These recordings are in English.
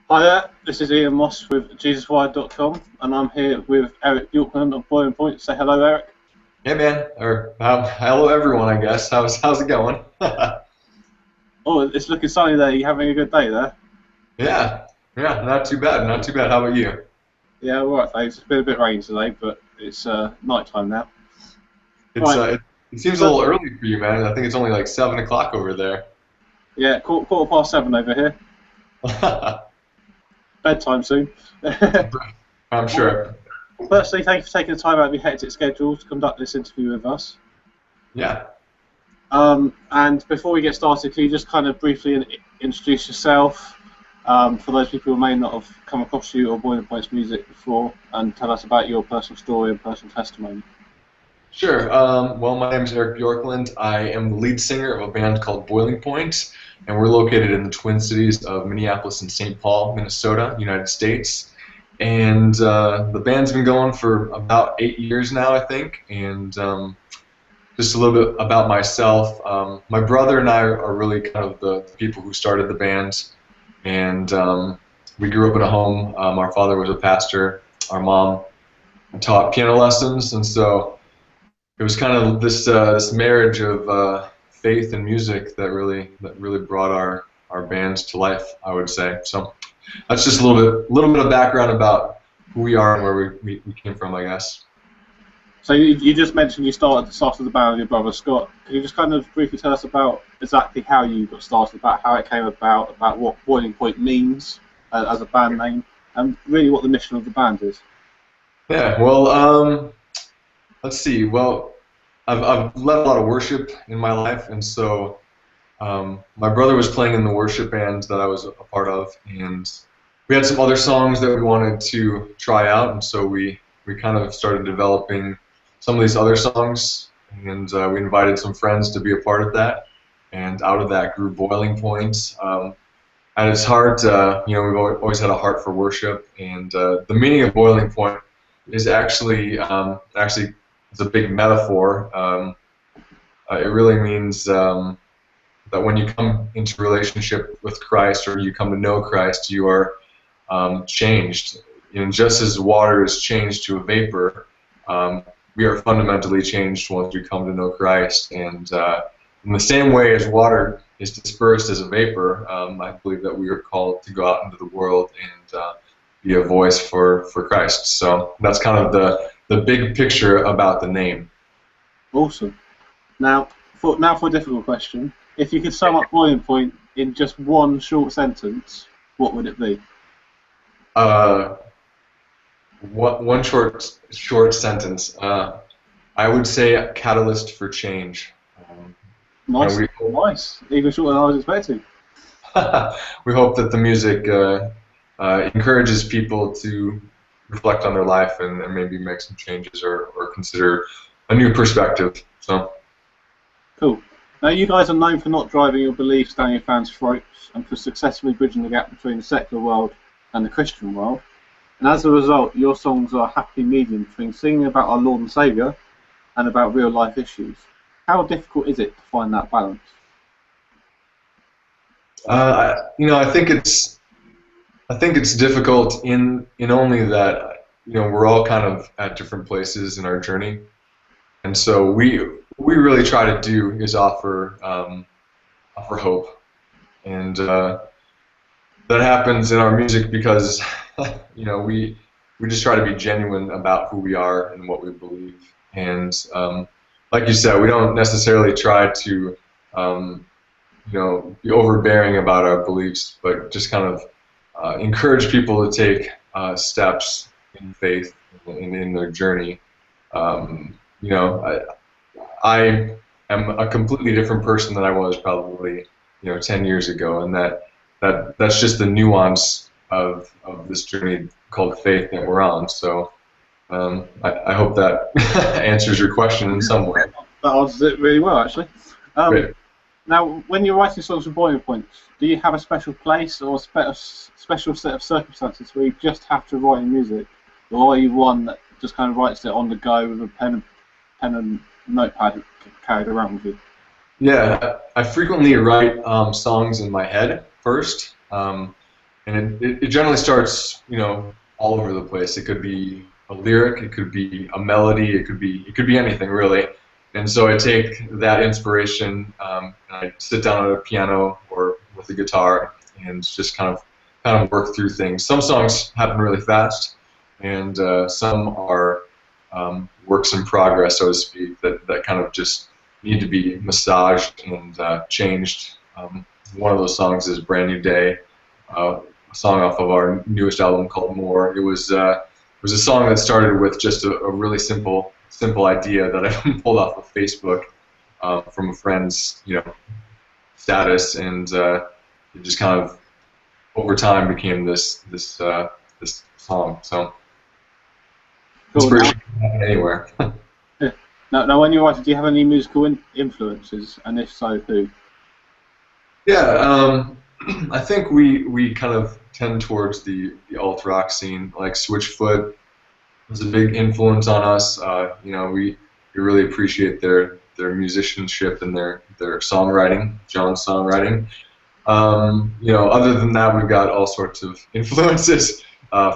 Hi there, this is Ian Moss with JesusWired.com, and I'm here with Eric Bjorklund of Boiling Point. Say hello, Eric. Hey man, or hello everyone, I guess. How's it going? Oh, it's looking sunny there. You having a good day there? Yeah, yeah, not too bad, not too bad. How about you? Yeah, all right, thanks. It's been a bit rainy today, but it's night time now. It's Right, it seems a so little early for you, man. I think it's only like 7 o'clock over there. yeah, quarter past 7 over here. Bedtime soon. I'm Well, sure. firstly, thank you for taking the time out of your hectic schedule to conduct this interview with us. Yeah, And before we get started, can you just kind of briefly introduce yourself for those people who may not have come across you or Boiling Point's music before, and tell us about your personal story and personal testimony? sure. Well, my name is Eric Bjorklund. I am the lead singer of a band called Boiling Point, and we're located in the Twin Cities of Minneapolis and St. Paul, Minnesota, United States. And the band's been going for about 8 years now, I think. And just a little bit about myself. My brother and I are really kind of the people who started the band, and we grew up in a home. Our father was a pastor. Our mom taught piano lessons, and so it was kind of this marriage of faith and music that really brought our bands to life, I would say. So that's just a little bit of background about who we are and where we came from, I guess. So you just mentioned you started the band with your brother Scott. Can you just kind of briefly tell us about exactly how you got started, about how it came about what Boiling Point means as a band name, and really what the mission of the band is? Yeah. Well, let's see. Well, I've led a lot of worship in my life, and so my brother was playing in the worship band that I was a part of, and we had some other songs that we wanted to try out, and so we kind of started developing some of these other songs, and we invited some friends to be a part of that, and out of that grew Boiling Point. At its heart, we've always had a heart for worship, and the meaning of Boiling Point is actually it's a big metaphor. It really means that when you come into relationship with Christ or you come to know Christ, you are changed. Just as water is changed to a vapor, we are fundamentally changed once we come to know Christ. And in the same way as water is dispersed as a vapor, I believe that we are called to go out into the world and be a voice for Christ. So that's kind of the big picture about the name. Awesome. Now for a difficult question. If you could sum up Boiling Point in just one short sentence, what would it be? Uh, one short sentence. I would say a catalyst for change. Um, you know, Nice, we nice. Even shorter than I was expecting. we hope that the music encourages people to reflect on their life and maybe make some changes or consider a new perspective. So Cool. Now, you guys are known for not driving your beliefs down your fans' throats and for successfully bridging the gap between the secular world and the Christian world. And as a result, your songs are a happy medium between singing about our Lord and Saviour and about real life issues. How difficult is it to find that balance? I think it's difficult in only that we're all kind of at different places in our journey, and so we really try to do is offer hope, and that happens in our music because we just try to be genuine about who we are and what we believe, and like you said, we don't necessarily try to um, be overbearing about our beliefs, but just kind of encourage people to take steps in faith in their journey. I am a completely different person than I was probably 10 years ago, and that's just the nuance of this journey called faith that we're on. So I hope that answers your question in some way. That answers it really well, actually. Um, Great. Now, when you're writing songs for Boiling Points, do you have a special place or a special set of circumstances where you just have to write music, or are you one that just kind of writes it on the go with a pen and notepad carried around with you? Yeah, I frequently write songs in my head first. and it generally starts, all over the place. It could be a lyric, it could be a melody, it could be anything really. And so I take that inspiration, and I sit down at a piano or with a guitar and just kind of work through things. Some songs happen really fast, and some are works in progress, so to speak, that kind of just need to be massaged and changed. One of those songs is "Brand New Day," a song off of our newest album called "More." It was a song that started with just a really simple idea that I pulled off of Facebook from a friend's status, and it just kind of over time became this song. So inspiration can happen anywhere. Yeah. Now, when you're writing, do you have any musical influences, and if so, who? Yeah, I think we kind of tend towards the alt rock scene. Like Switchfoot was a big influence on us. We really appreciate their musicianship and their songwriting, John's songwriting. Other than that, we've got all sorts of influences,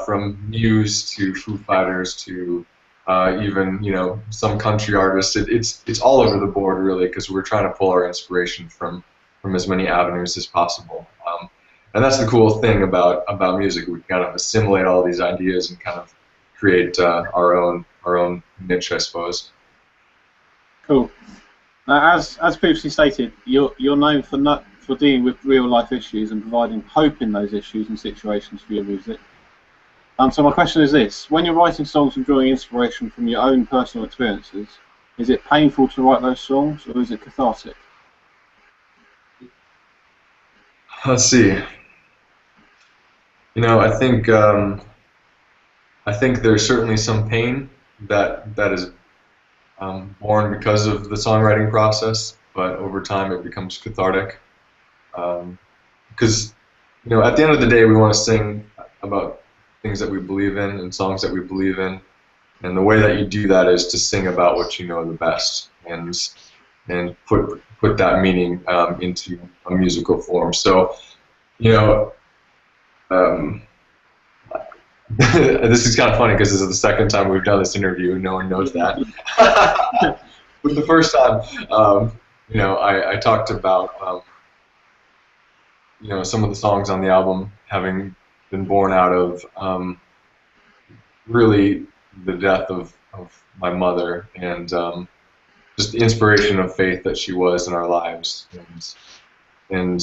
from Muse to Foo Fighters to even some country artists. It's all over the board really, because we're trying to pull our inspiration from as many avenues as possible. And that's the cool thing about music. We kind of assimilate all these ideas and kind of create our own niche, I suppose. Cool. Now, as previously stated, you're known for dealing with real life issues and providing hope in those issues and situations for your music. So my question is this: when you're writing songs and drawing inspiration from your own personal experiences, is it painful to write those songs, or is it cathartic? Let's see. I think there's certainly some pain that is born because of the songwriting process, but over time it becomes cathartic. Because at the end of the day, we want to sing about things that we believe in and songs that we believe in, and the way that you do that is to sing about what you know the best and put that meaning into a musical form. So this is kind of funny because this is the second time we've done this interview and no one knows that. But the first time, I talked about some of the songs on the album having been born out of really the death of my mother, and just the inspiration of faith that she was in our lives. And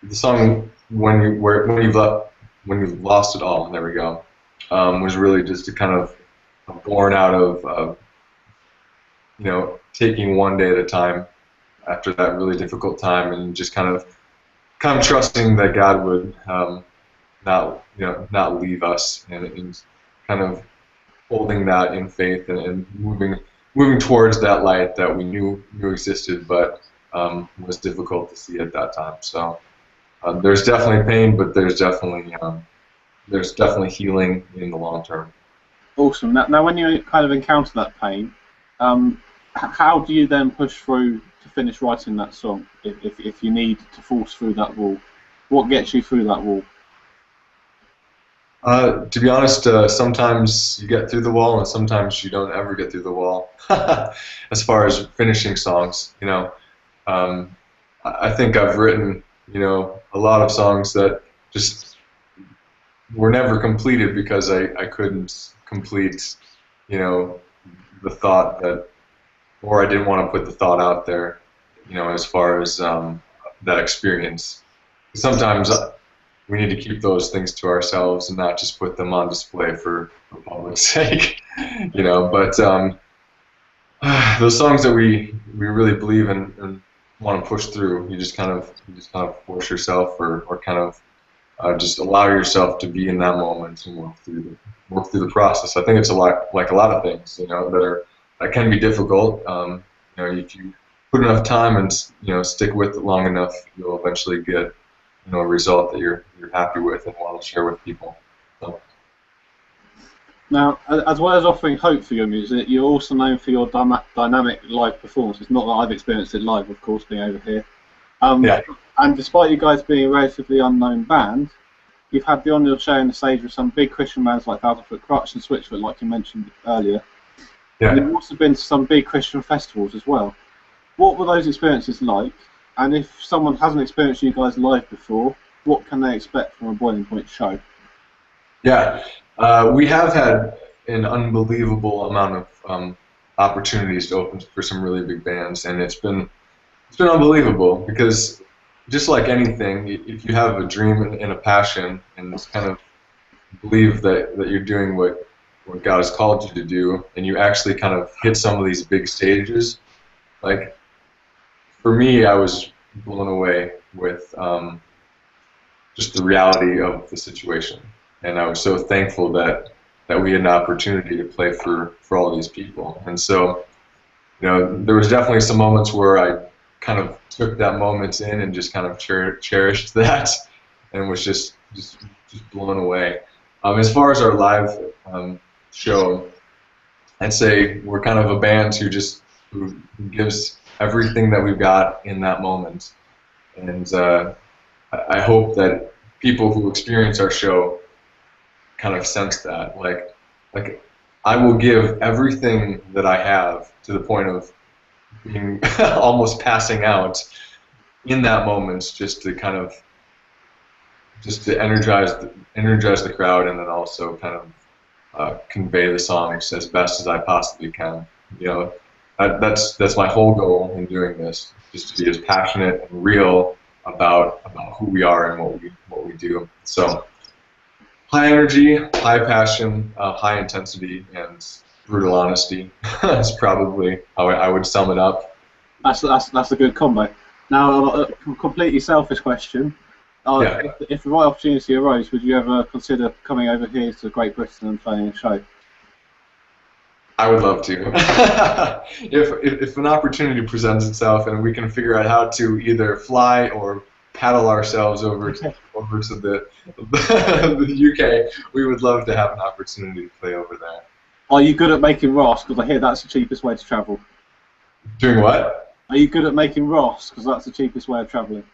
the song when you've lost it all, there we go, was really just a kind of born out of taking one day at a time after that really difficult time, and just kind of trusting that God would not leave us, and kind of holding that in faith and moving towards that light that we knew existed, but was difficult to see at that time. So there's definitely pain, but there's definitely healing in the long term. Awesome. Now when you kind of encounter that pain, how do you then push through to finish writing that song? If you need to force through that wall, what gets you through that wall? To be honest, sometimes you get through the wall, and sometimes you don't ever get through the wall. As far as finishing songs, I think I've written, a lot of songs that just were never completed because I couldn't complete, the thought that, or I didn't want to put the thought out there, as far as that experience. Sometimes we need to keep those things to ourselves and not just put them on display for public's sake, But those songs that we really believe in and want to push through, you just kind of force yourself, or kind of just allow yourself to be in that moment and work through the process. I think it's like a lot of things, that can be difficult. If you put enough time and stick with it long enough, you'll eventually get a result that you're happy with and want to share with people. So. Now, as well as offering hope for your music, you're also known for your dynamic live performances. Not that I've experienced it live, of course, being over here. Yeah. And despite you guys being a relatively unknown band, you've had the honour of sharing the stage with some big Christian bands like Thousand Foot Crutch and Switchfoot, like you mentioned earlier. Yeah. And you've also been to some big Christian festivals as well. What were those experiences like? And if someone hasn't experienced you guys live before, what can they expect from a Boiling Point show? Yeah, we have had an unbelievable amount of opportunities to open for some really big bands, and it's been unbelievable because just like anything, if you have a dream and a passion and it's kind of believe that you're doing what God has called you to do, and you actually kind of hit some of these big stages, like for me, I was blown away with just the reality of the situation, and I was so thankful that we had an opportunity to play for all these people. And so, you know, there was definitely some moments where I kind of took that moment in and just kind of cherished that, and was just blown away. As far as our live show, I'd say we're kind of a band who gives everything that we've got in that moment, and I hope that people who experience our show kind of sense that. Like I will give everything that I have to the point of being almost passing out in that moment, just to energize the crowd, and then also kind of convey the songs as best as I possibly can. You know, that's my whole goal in doing this, just to be as passionate and real about who we are and what we do. So high energy, high passion, high intensity, and brutal honesty is probably how I would sum it up. That's a good combo. Now, a completely selfish question. If the right opportunity arose, would you ever consider coming over here to Great Britain and playing a show? I would love to. if an opportunity presents itself and we can figure out how to either fly or paddle ourselves over to the UK, we would love to have an opportunity to play over there. Are you good at making Ross? Because I hear that's the cheapest way to travel. Doing what? Are you good at making Ross? Because that's the cheapest way of travelling.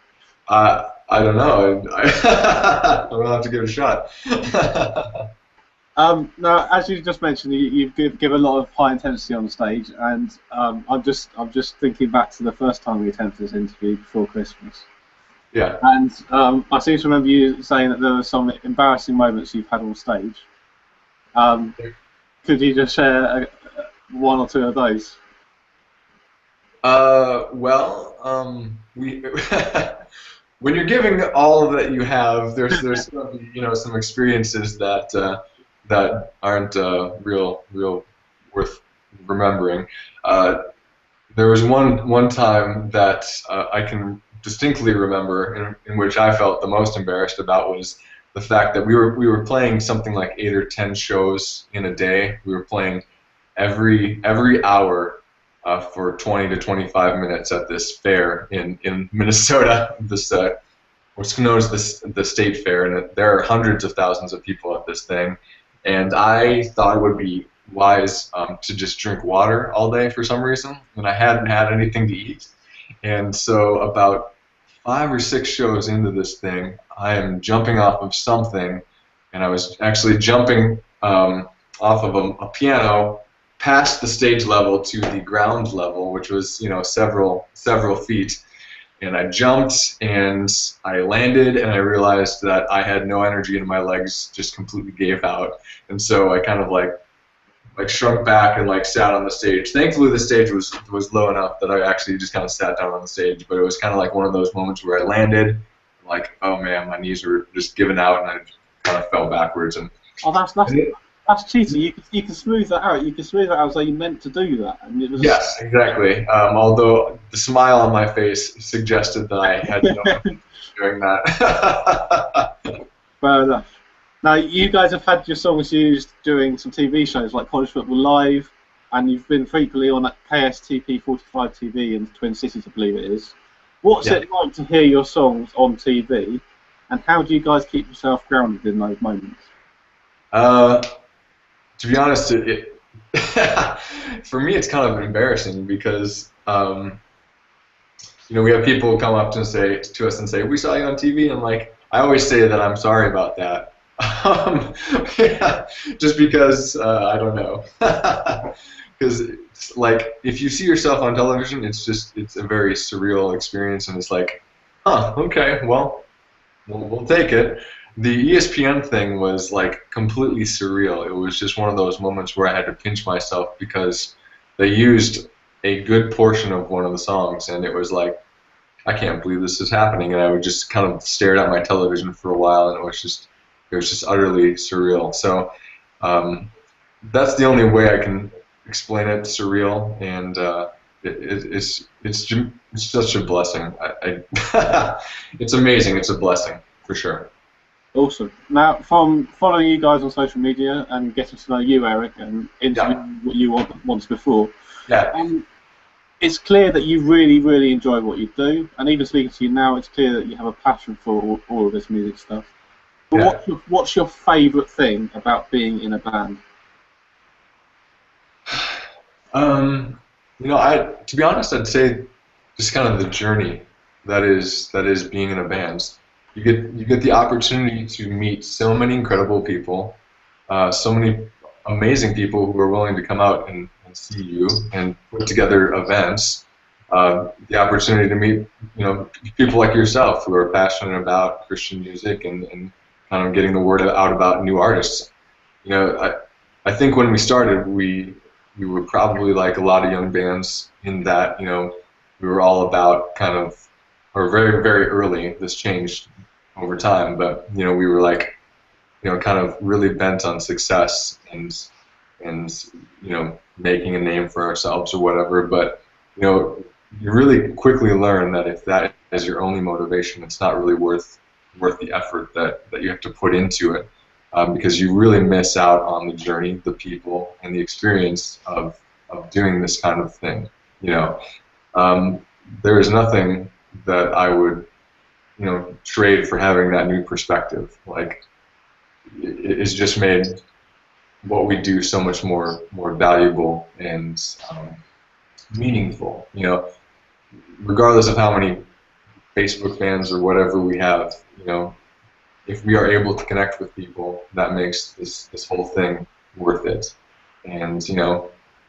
I don't know. I'm gonna have to give it a shot. Now, as you just mentioned, you give a lot of high intensity on the stage, and I'm just thinking back to the first time we attempted this interview before Christmas. Yeah. And I seem to remember you saying that there were some embarrassing moments you've had on stage. Could you just share one or two of those? We when you're giving all that you have, there's some experiences that aren't real worth remembering. There was one time that I can distinctly remember in which I felt the most embarrassed about, was the fact that we were playing something like 8 or 10 shows in a day. We were playing every hour for 20 to 25 minutes at this fair in Minnesota, this what's known as the state fair, and there are hundreds of thousands of people at this thing. And I thought it would be wise to just drink water all day for some reason, and I hadn't had anything to eat. And so about 5 or 6 shows into this thing, I am jumping off of something, and I was actually jumping off of a piano past the stage level to the ground level, which was several feet. And I jumped and I landed, and I realized that I had no energy and my legs just completely gave out. And so I kind of like shrunk back and sat on the stage. Thankfully the stage was low enough that I actually just kind of sat down on the stage, but it was kind of like one of those moments where I landed, like, oh man, my knees were just giving out, and I kind of fell backwards. And that's cheating. You can smooth that out. You can smooth that out so you meant to do that. And it was yes, exactly. Although the smile on my face suggested that I had no doing that. Fair enough. Now, you guys have had your songs used during some TV shows like College Football Live, and you've been frequently on at KSTP 45 TV in Twin Cities, I believe it is. What's it like to hear your songs on TV, and how do you guys keep yourself grounded in those moments? To be honest, for me it's kind of embarrassing because we have people come up to us and say, we saw you on TV, and I always say that I'm sorry about that. Yeah, just because I don't know. Because like if you see yourself on television, it's a very surreal experience, and it's like, huh, okay, well, we'll take it. The ESPN thing was like completely surreal. It was just one of those moments where I had to pinch myself because they used a good portion of one of the songs, and it was like, I can't believe this is happening, and I would just kind of stare at my television for a while, and it was just utterly surreal. So um, that's the only way I can explain it, surreal, and it's such a blessing. It's amazing. It's a blessing for sure. Awesome. Now, from following you guys on social media and getting to know you, Eric, and interviewing what you once before, Yeah. it's clear that you really, really enjoy what you do, and even speaking to you now, it's clear that you have a passion for all of this music stuff. But Yeah. what's your favourite thing about being in a band? You know, to be honest, I'd say just kind of the journey that is being in a band. You get the opportunity to meet so many incredible people, so many amazing people who are willing to come out and see you and put together events. The opportunity to meet, people like yourself who are passionate about Christian music and kind of getting the word out about new artists. You know, I think when we started, we were probably like a lot of young bands in that, we were all about kind of, or very, very early, this changed over time, but, we were like, kind of really bent on success and making a name for ourselves or whatever. But, you really quickly learn that if that is your only motivation, it's not really worth the effort that you have to put into it. Because you really miss out on the journey, the people, and the experience of doing this kind of thing. There is nothing that I would, trade for having that new perspective. Like, it's just made what we do so much more valuable and meaningful. Regardless of how many Facebook fans or whatever we have, if we are able to connect with people, that makes this whole thing worth it. And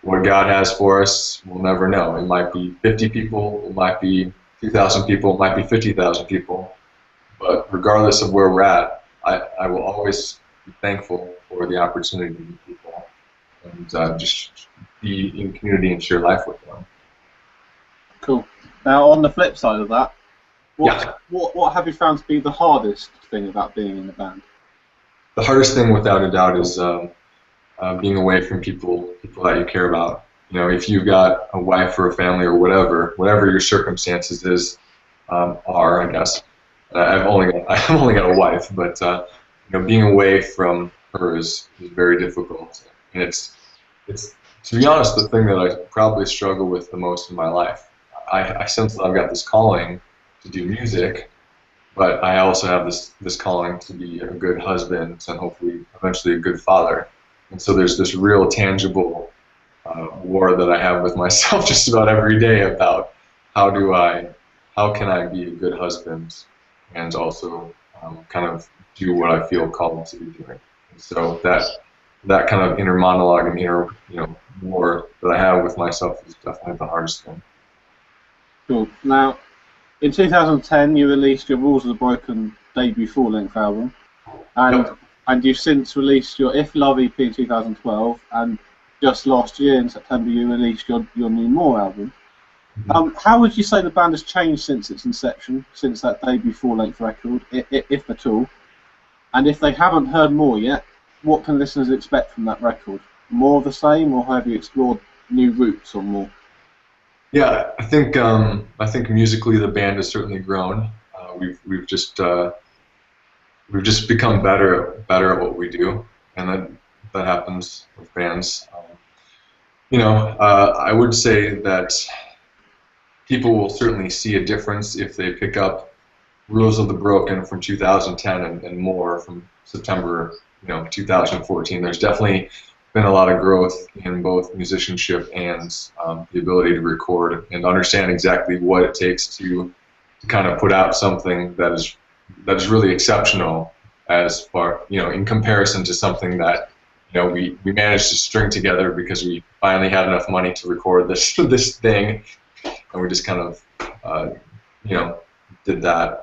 what God has for us, we'll never know. It might be 50 people, it might be 2,000 people, it might be 50,000 people. But regardless of where we're at, I will always be thankful for the opportunity to meet people and just be in community and share life with them. Cool. Now, on the flip side of that, Yeah. What have you found to be the hardest thing about being in a band? The hardest thing, without a doubt, is being away from people that you care about. If you've got a wife or a family or whatever your circumstances are, I guess. I've only got a wife, but being away from her is very difficult. And it's to be honest, the thing that I probably struggle with the most in my life. I sense that I've got this calling to do music, but I also have this calling to be a good husband and hopefully eventually a good father. And so there's this real tangible war that I have with myself just about every day about how can I be a good husband and also kind of do what I feel called to be doing. And so that kind of inner monologue and inner war that I have with myself is definitely the hardest thing. Cool. Now, in 2010, you released your Rules of the Broken debut full-length album, and you've since released your If Love EP in 2012, and just last year in September you released your new More album. How would you say the band has changed since its inception, since that debut full-length record, if at all? And if they haven't heard More yet, what can listeners expect from that record? More of the same, or have you explored new routes or more? Yeah, I think musically the band has certainly grown. We've just become better at what we do, and that happens with bands. I would say that people will certainly see a difference if they pick up Rules of the Broken from 2010 and More from September 2014. There's definitely been a lot of growth in both musicianship and the ability to record and understand exactly what it takes to kind of put out something that is that is really exceptional as far, in comparison to something that, we managed to string together because we finally had enough money to record this this thing, and we just kind of, did that.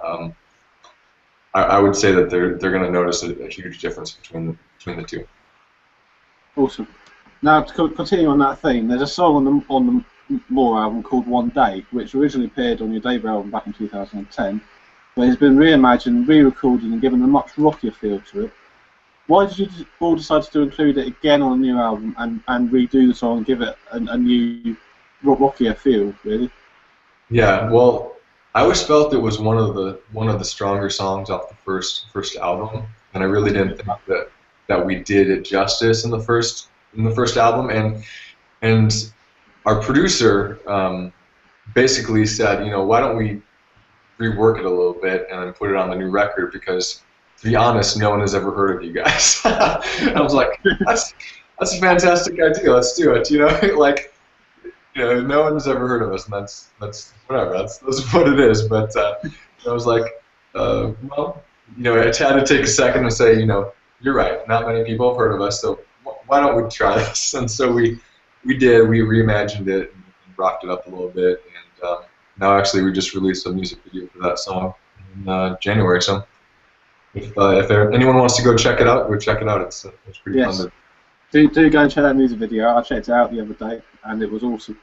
I would say that they're going to notice a huge difference between the two. Awesome. Now, to continue on that theme, there's a song on the More album called One Day, which originally appeared on your debut album back in 2010, but has been reimagined, re-recorded, and given a much rockier feel to it. Why did you all decide to include it again on a new album and redo the song and give it a new rockier feel, really? Yeah, well, I always felt it was one of the stronger songs off the first album, and I really didn't think that we did it justice in the first album, and our producer basically said, why don't we rework it a little bit and then put it on the new record, because to be honest, no one has ever heard of you guys. And I was like, that's a fantastic idea. Let's do it. Like, no one's ever heard of us, and that's whatever. That's what it is. But I was like, well, I had to take a second and say, you're right. Not many people have heard of us, so why don't we try this? And so we did. We reimagined it and rocked it up a little bit, and now actually we just released a music video for that song in January. So if anyone wants to go check it out, go check it out. It's pretty fun. Do go and check that music video. I checked it out the other day, and it was awesome.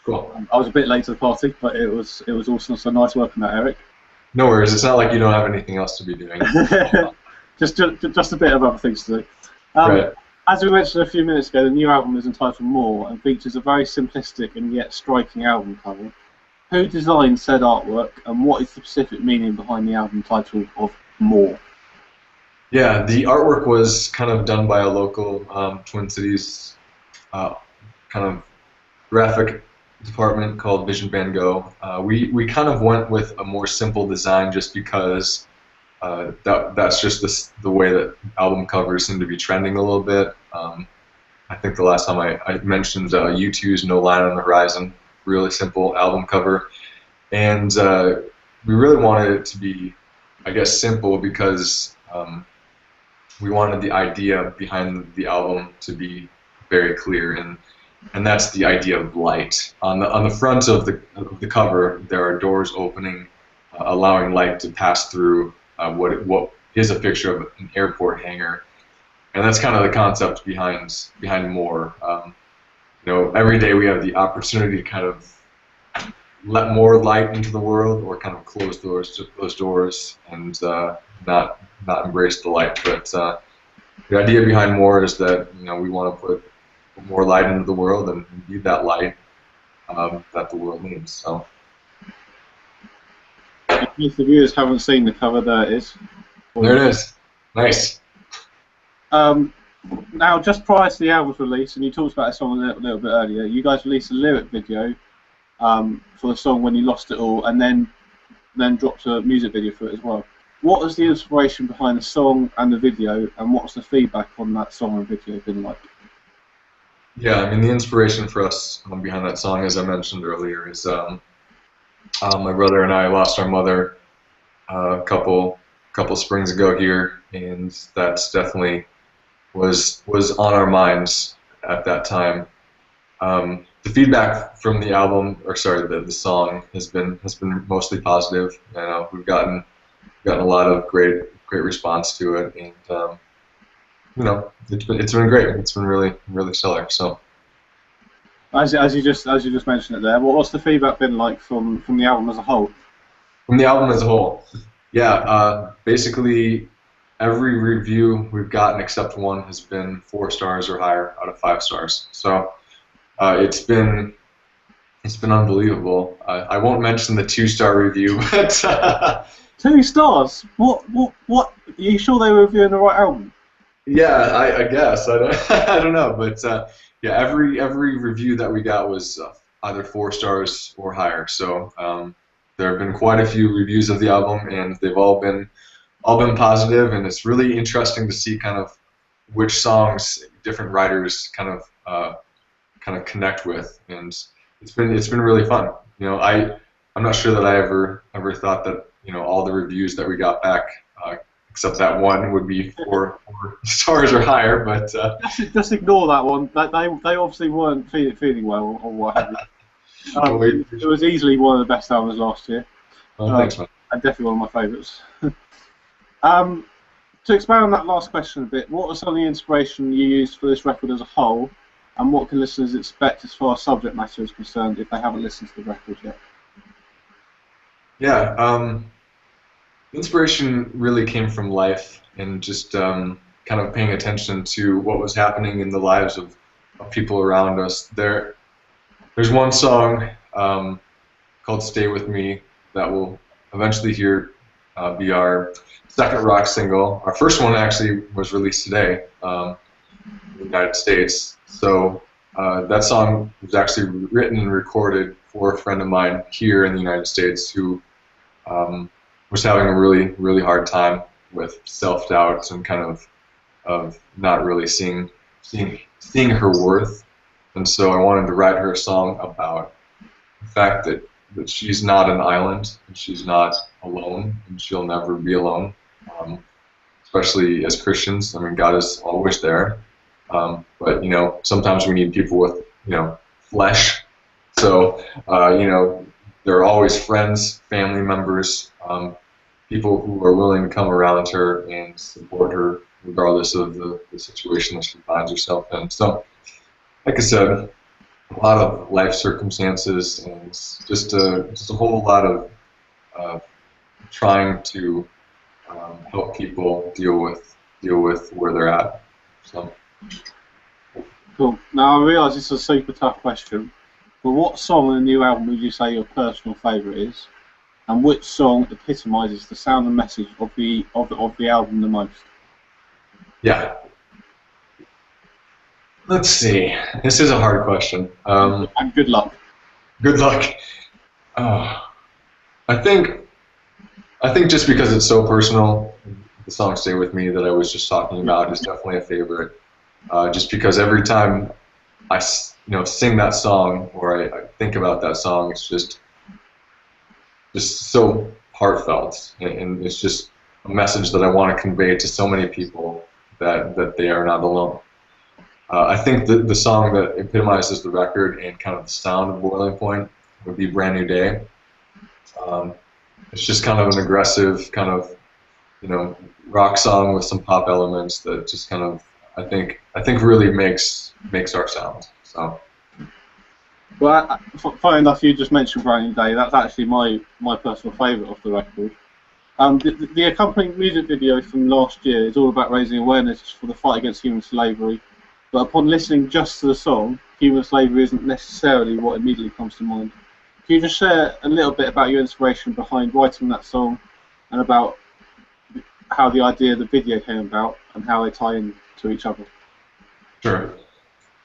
Cool. I was a bit late to the party, but it was awesome. So nice work on that, Eric. No worries. It's not like you don't have anything else to be doing. just a bit of other things to do. Right. As we mentioned a few minutes ago, the new album is entitled More and features a very simplistic and yet striking album cover. Who designed said artwork, and what is the specific meaning behind the album title of More? Yeah, the artwork was kind of done by a local Twin Cities kind of graphic department called Vision Van Gogh. We kind of went with a more simple design just because that's just the way that album covers seem to be trending a little bit. I think the last time I mentioned U2's No Line on the Horizon, really simple album cover, and we really wanted it to be, I guess, simple because we wanted the idea behind the album to be very clear, and that's the idea of light. On the front of the cover, there are doors opening, allowing light to pass through what is a picture of an airport hangar, and that's kind of the concept behind More. Every day we have the opportunity to kind of let more light into the world, or kind of close those doors and not embrace the light. But the idea behind More is that we want to put more light into the world and be that light that the world needs. So. If the viewers haven't seen the cover, there it is. There it is. Nice. Now, just prior to the album's release, and you talked about this song a little bit earlier, you guys released a lyric video for the song When You Lost It All, and then dropped a music video for it as well. What was the inspiration behind the song and the video, and what's the feedback on that song and video been like? Yeah, I mean, the inspiration for us behind that song, as I mentioned earlier, is my brother and I lost our mother a couple springs ago here, and that's definitely was on our minds at that time. The feedback from the album, or sorry, the song has been mostly positive. We've gotten a lot of great response to it, and it's been great. It's been really stellar. So. As you just mentioned it there, what's the feedback been like from the album as a whole? From the album as a whole, yeah. Basically, every review we've gotten except one has been 4 stars or higher out of 5 stars. So it's been unbelievable. I won't mention the 2-star review, but 2 stars? What? Are you sure they were reviewing the right album? Yeah, I guess. I don't know, but yeah, every review that we got was either 4 stars or higher. So there have been quite a few reviews of the album, and they've all been positive, and it's really interesting to see kind of which songs different writers kind of connect with, and it's been really fun. I'm not sure that I ever thought that all the reviews that we got back, except that one would be 4 stars or higher. But just ignore that one. They obviously weren't feeling well or what have you. It was easily one of the best albums last year. Thanks, man. And definitely one of my favourites. To expand on that last question a bit, what was some of the inspiration you used for this record as a whole, and what can listeners expect as far as subject matter is concerned if they haven't listened to the record yet? Yeah, inspiration really came from life and just kind of paying attention to what was happening in the lives of people around us. There's one song called "Stay With Me" that will eventually be our second rock single. Our first one actually was released today in the United States. So that song was actually written and recorded for a friend of mine here in the United States who was having a really, really hard time with self-doubt and kind of not really seeing her worth. And so I wanted to write her a song about the fact that she's not an island, and she's not alone, and she'll never be alone. Especially as Christians, I mean, God is always there. But sometimes we need people with flesh. So there are always friends, family members, people who are willing to come around her and support her regardless of the situation that she finds herself in. So, like I said, a lot of life circumstances and just a whole lot of trying to help people deal with where they're at. So. Cool. Now I realise this is a super tough question, but what song in the new album would you say your personal favourite is, and which song epitomises the sound and message of the album the most? Yeah. Let's see. This is a hard question. And good luck. Good luck. I think just because it's so personal, the song "Stay With Me" that I was just talking about is definitely a favorite. Just because every time I sing that song or I think about that song, it's just so heartfelt, and it's just a message that I want to convey to so many people that they are not alone. I think the song that epitomizes the record and kind of the sound of Boiling Point would be "Brand New Day." It's just kind of an aggressive kind of rock song with some pop elements that just kind of I think really makes our sound. So. Well, funny enough, you just mentioned "Brand New Day." That's actually my personal favourite of the record. The accompanying music video from last year is all about raising awareness for the fight against human slavery. But upon listening just to the song, human slavery isn't necessarily what immediately comes to mind. Can you just share a little bit about your inspiration behind writing that song, and about how the idea of the video came about and how they tie in to each other? Sure.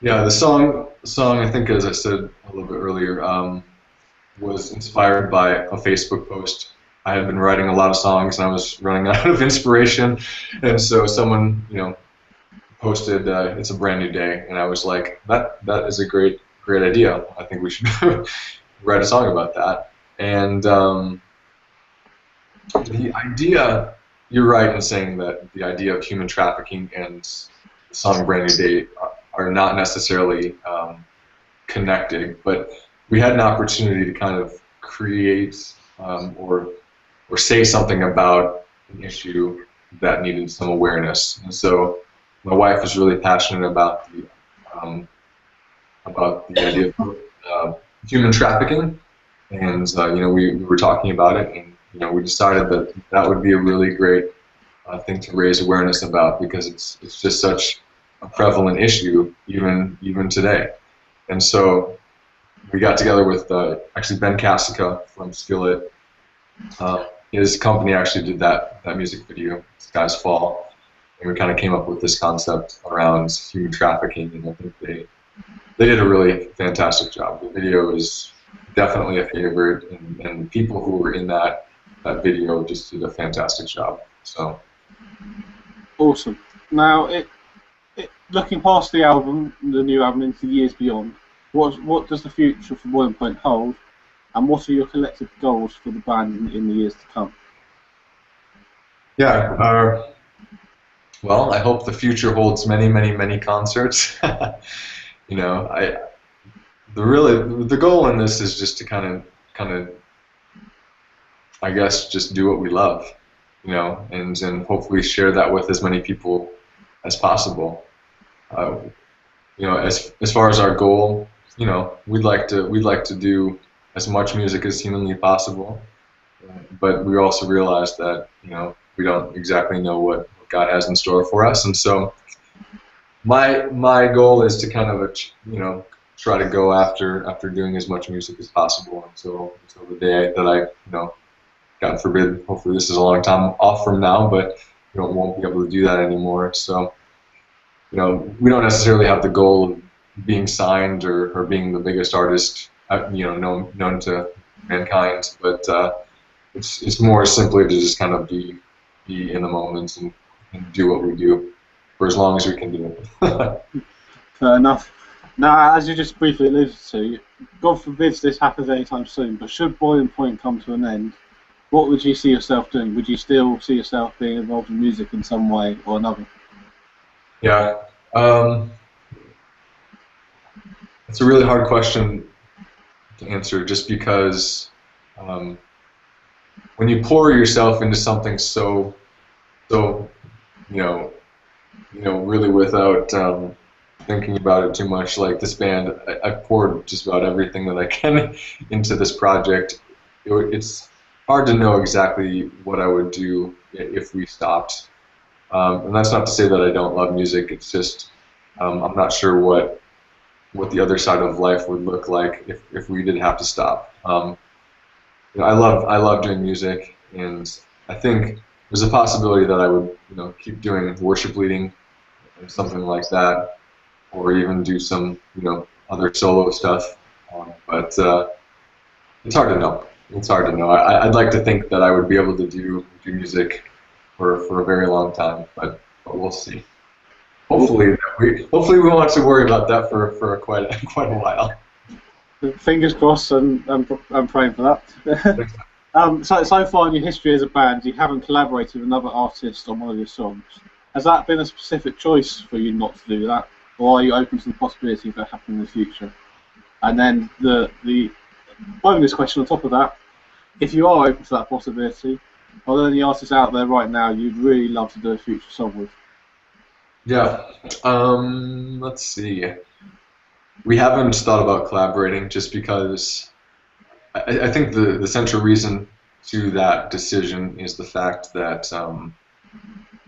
Yeah, the song I think, as I said a little bit earlier, was inspired by a Facebook post. I had been writing a lot of songs and I was running out of inspiration, and so someone posted "It's a brand new day," and I was like, that is a great idea. I think we should write a song about that. And the idea, you're right in saying that the idea of human trafficking and the song "Brand New Day" are not necessarily connected, but we had an opportunity to kind of create or say something about an issue that needed some awareness. And so my wife is really passionate about the idea of human trafficking, and we were talking about it, and we decided that would be a really great thing to raise awareness about, because it's just such a prevalent issue even today. And so we got together with actually Ben Cassica from Skillet. His company actually did that music video, Sky's Fall, and we kind of came up with this concept around human trafficking, and I think they did a really fantastic job. The video is definitely a favorite, and the people who were in that video just did a fantastic job. So awesome. Now, looking past the new album, into the years beyond, what does the future for Boiling Point hold, and what are your collective goals for the band in the years to come? Yeah. Well, I hope the future holds many, many, many concerts. You know, the goal in this is just to kind of, I guess, just do what we love, you know, and hopefully share that with as many people as possible. Uh, you know, as far as our goal, you know, we'd like to do as much music as humanly possible, but we also realize that, you know, we don't exactly know what God has in store for us, and so my goal is to kind of, you know, try to go after doing as much music as possible until the day that I, you know, God forbid, hopefully this is a long time off from now, but you know, won't be able to do that anymore. So, you know, we don't necessarily have the goal of being signed or being the biggest artist, you know, known to mankind, but it's more simply to just kind of be in the moment and do what we do for as long as we can do it. Fair enough. Now, as you just briefly alluded to, God forbids this happens anytime soon, but should Boiling Point come to an end, what would you see yourself doing? Would you still see yourself being involved in music in some way or another? Yeah, it's a really hard question to answer, just because um, when you pour yourself into something so you know really without thinking about it too much, like this band, I poured just about everything that I can into this project. It's hard to know exactly what I would do if we stopped. And that's not to say that I don't love music. It's just I'm not sure what the other side of life would look like if we did have to stop. You know, I love doing music, and I think there's a possibility that I would, you know, keep doing worship leading or something like that, or even do some, you know, other solo stuff. But it's hard to know. It's hard to know. I'd like to think that I would be able to do music for a very long time, but we'll see. Hopefully we won't have to worry about that for quite quite a while. Fingers crossed, and I'm praying for that. So far in your history as a band, you haven't collaborated with another artist on one of your songs. Has that been a specific choice for you not to do that, or are you open to the possibility of that happening in the future? And then the bonus question on top of that, if you are open to that possibility, are there any artists out there right now you'd really love to do a future song with? Yeah. Let's see. We haven't thought about collaborating just because I think the central reason to that decision is the fact that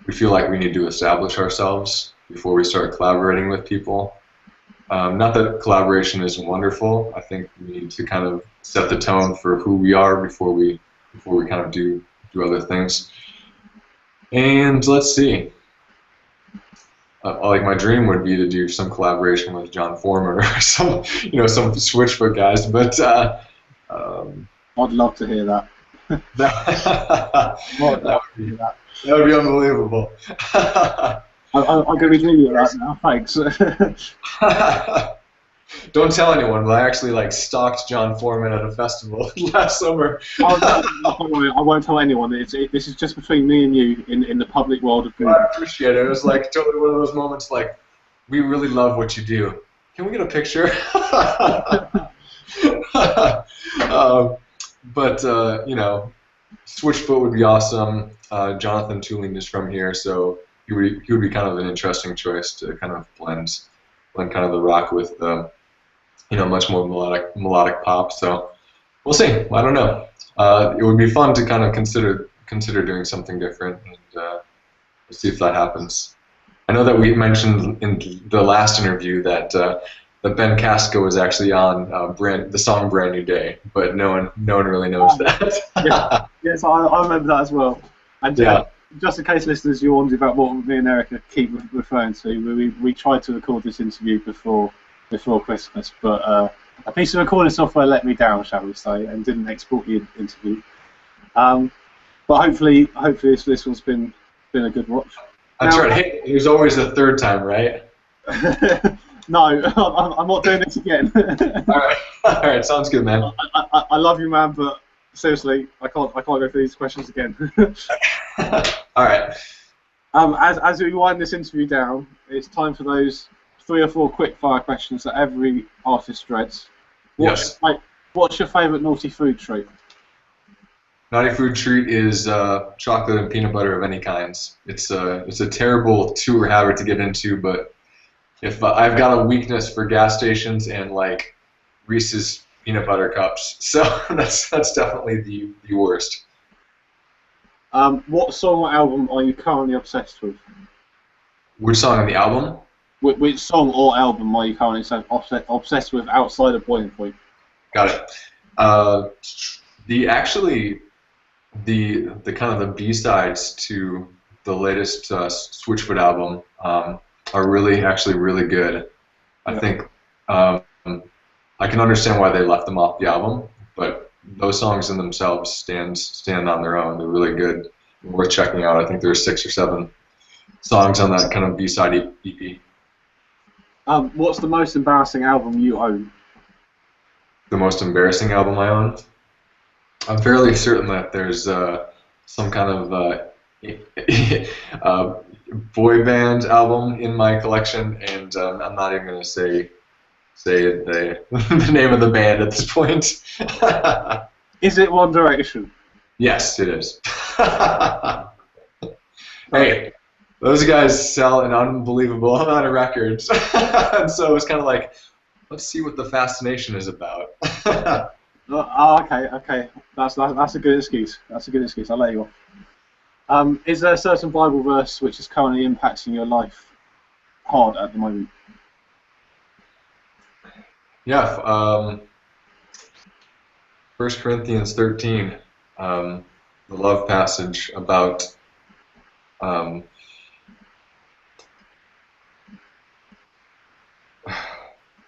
we feel like we need to establish ourselves before we start collaborating with people. Not that collaboration isn't wonderful. I think we need to kind of set the tone for who we are before we kind of do other things. And let's see. Like my dream would be to do some collaboration with John Foreman or some, you know, some Switchfoot guys. But I'd love to hear that. that would be unbelievable. I'm going to be doing that now. Thanks. Don't tell anyone, but I actually like stalked John Foreman at a festival last summer. I won't tell anyone. This is just between me and you in the public world of music. I appreciate it. It was like totally one of those moments like, we really love what you do. Can we get a picture? But you know, Switchfoot would be awesome. Jonathan Tooling is from here, so he would be kind of an interesting choice to kind of blend kind of the rock with you know, much more melodic pop. So we'll see. I don't know. It would be fun to kind of consider doing something different, and we'll see if that happens. I know that we mentioned in the last interview that that Ben Casco was actually on the song "Brand New Day," but no one really knows that. Yes, I remember that as well. And yeah. Just in case listeners you wondered about what me and Erica keep referring to, we tried to record this interview before Christmas, but a piece of recording software let me down, shall we say, and didn't export the interview. But hopefully this one's been a good watch. That's right. Hey, there's always a third time, right? No, I'm not doing this again. All right, sounds good, man. I love you, man, but seriously, I can't go through these questions again. All right. As we wind this interview down, it's time for those 3 or 4 quick fire questions that every artist dreads. Yes. What's your favourite naughty food treat? Naughty food treat is chocolate and peanut butter of any kinds. It's a terrible tour habit to get into, but if I've got a weakness for gas stations and like Reese's peanut butter cups, so that's definitely the worst. What song or album are you currently obsessed with? Which song on the album? Which song or album are you currently obsessed with outside of Boiling Point? Got it. The kind of the B-sides to the latest Switchfoot album are really good. I think I can understand why they left them off the album, but those songs in themselves stand on their own. They're really good, worth checking out. I think there's 6 or 7 songs on that kind of B-side EP. What's the most embarrassing album you own? The most embarrassing album I own? I'm fairly certain that there's some kind of boy band album in my collection, and I'm not even going to say the the name of the band at this point. Is it One Direction? Yes, it is. Hey, those guys sell an unbelievable amount of records, and so it's kind of like, let's see what the fascination is about. Okay. That's a good excuse. I'll let you off. Is there a certain Bible verse which is currently impacting your life hard at the moment? Yeah. 1 Corinthians 13, the love passage about the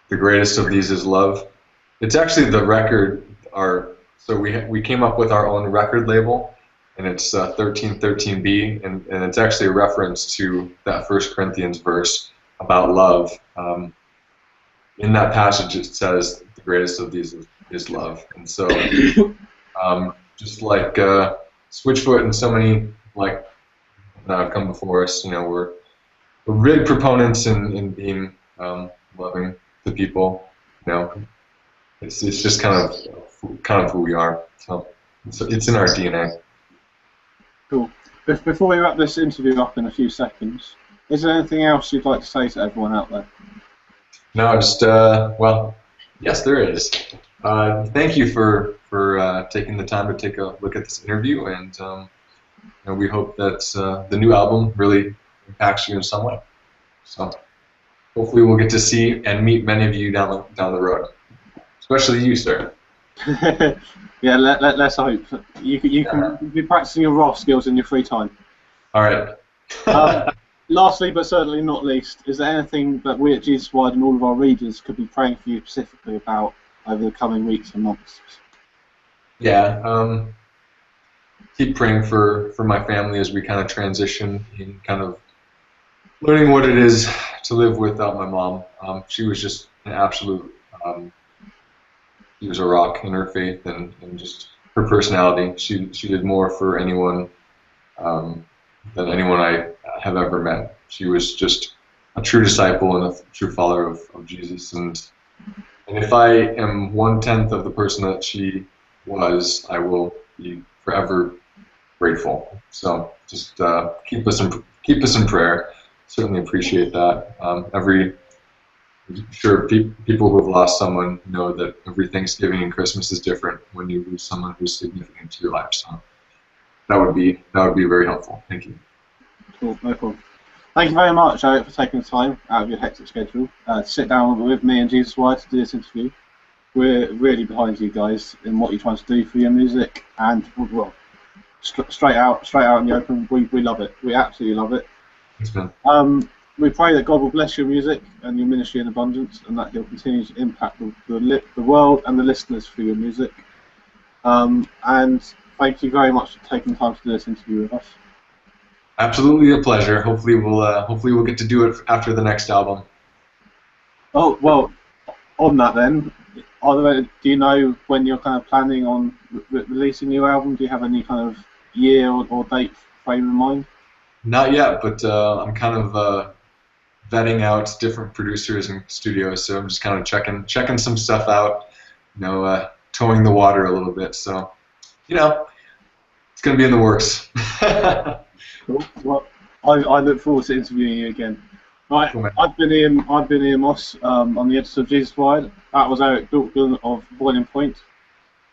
greatest of these is love. It's actually the record. So we came up with our own record label, and it's 1313B, and it's actually a reference to that 1 Corinthians verse about love. In that passage, it says the greatest of these is love, and so just like Switchfoot and so many like that have come before us, we're big proponents in being loving to people. It's just kind of who we are. So it's in our DNA. Cool. Before we wrap this interview up in a few seconds, is there anything else you'd like to say to everyone out there? No, just well, yes, there is. Thank you for taking the time to take a look at this interview, and we hope that the new album really impacts you in some way. So hopefully we'll get to see and meet many of you down the road, especially you, sir. Yeah, let's hope. You can be practicing your raw skills in your free time. All right. Lastly, but certainly not least, is there anything that we at JesusWired and all of our readers could be praying for you specifically about over the coming weeks and months? Yeah. Keep praying for my family as we kind of transition in kind of learning what it is to live without my mom. She was just an absolute. She was a rock in her faith and just her personality. She did more for anyone than anyone I have ever met. She was just a true disciple and a true follower of Jesus. And if I am 1/10 of the person that she was, I will be forever grateful. So just keep us in prayer. Certainly appreciate that. Sure, people who have lost someone know that every Thanksgiving and Christmas is different when you lose someone who's significant to your life. So that would be very helpful. Thank you. Cool, no problem. Thank you very much, Eric, for taking the time out of your hectic schedule to sit down with me and JesusWired to do this interview. We're really behind you guys in what you're trying to do for your music, and well, straight out in the open, we love it. We absolutely love it. Thanks, man. We pray that God will bless your music and your ministry in abundance, and that He'll continue to impact the world and the listeners through your music. And thank you very much for taking the time to do this interview with us. Absolutely a pleasure. Hopefully we'll get to do it after the next album. Oh well, on that then, do you know when you're kind of planning on releasing your album? Do you have any kind of year or date frame in mind? Not yet, but I'm kind of vetting out different producers and studios, so I'm just kind of checking some stuff out, towing the water a little bit. So, it's gonna be in the works. Cool. Well, I look forward to interviewing you again. Right, Cool, man. I've been Ian Moss on the editor of JesusWired. That was Eric Bjorklund of Boiling Point.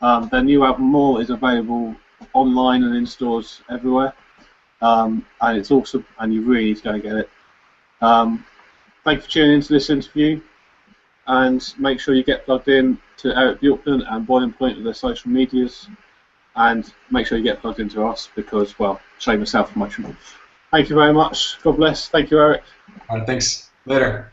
Their new album More is available online and in stores everywhere, and it's awesome, and you really need to go and get it. Thank you for tuning into this interview, and make sure you get plugged in to Eric Bjorklund and Boiling Point with their social medias, and make sure you get plugged into us because, well, shame myself for my trouble. Thank you very much. God bless. Thank you, Eric. All right, thanks. Later.